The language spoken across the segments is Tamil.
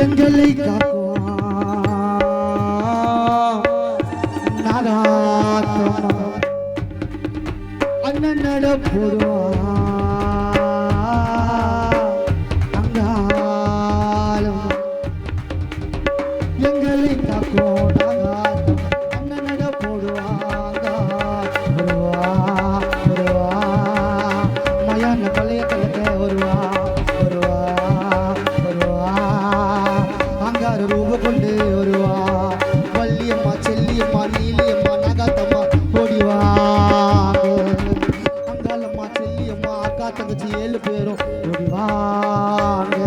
எங்களை காக்குவான் நாகாத்தமா அண்ணன் நட போடுவான் அங்காலும் எங்களை காக்கும் நாகாத்தம் அண்ணன் நட போடுவாங்க வருவா மயான பழைய கலக்க வருவா ரூப கொண்டு வருவா வள்ளியம்மா செல்லியம்மா நீலியம்மா நகாத்தம்மா ஓடிவாங்க அங்காளம்மா செல்லியம்மா அக்கா தங்கச்சி 7 பேரும் ஓடிவாங்க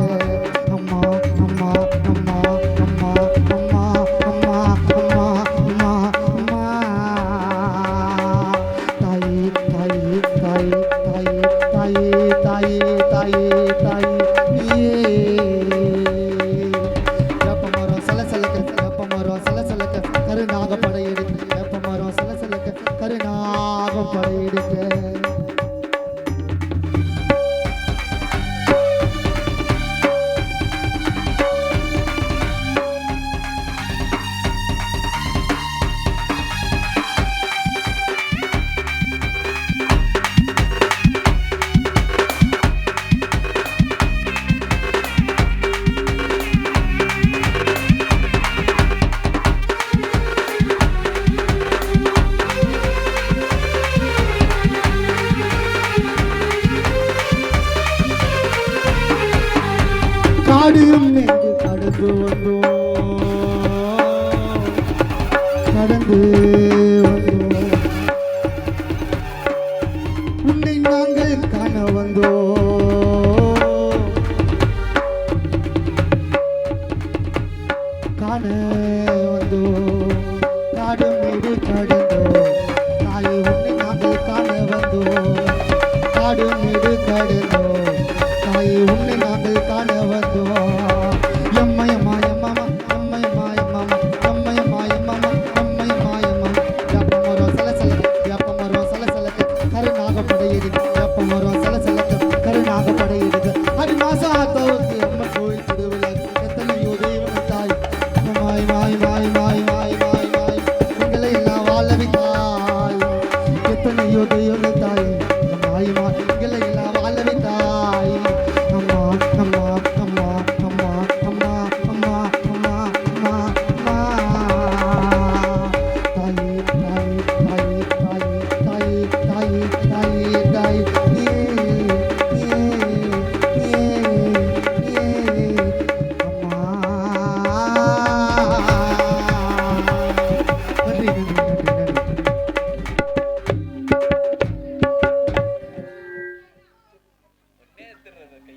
அம்மா அம்மா அம்மா அம்மா அம்மா அம்மா அம்மா அம்மா அம்மா தாயே தாயே தாயே தாயே தாயே தாயே தாயே தாயே கருநாக படையெடுக்க வேப்பமரம் சலசலக்க கருநாக படையெடுக்க காடும் நெஞ்சு கடந்து வந்தோம் உன்னை நாங்கள் காண வந்தோம் காடும் வீடு கடந்தோம் தாயை உன்னை நாங்கள் காண வந்தோம் காடும் வீடு கடந்தோம் தாயை உன்னை நாங்கள் காண வந்தோம் எம்மையம்மா எம்மாமா அம்மையம்மா எம்மாமா அம்மையம்மா எம்மாமா அம்மையம்மா எம்மாமா வேப்பமரம் சலசலக்க வேப்பமரம் சலசலக்க கருநாக படையெடுக்க வேப்பமரம் சலசலக்க கருநாக படையெடுக்க அது மாசாத்தவுக்கு அம்மன் கோயில் திருவிழா எத்தனையோ தெய்வம் தாய் மாய் மாய் மாய் மாய் மாய் மாய் மாய் எங்களை எல்லாம் வாழவித்தாய் எத்தனையோ தெய்வம் தாய் மாய் மாய் எங்களை எல்லாம் வாழவித்தாய் அம்மா அம்மா அம்மா அம்மா அம்மா அம்மா அம்மா அம்மா அம்மா தாயே தாயே தாயே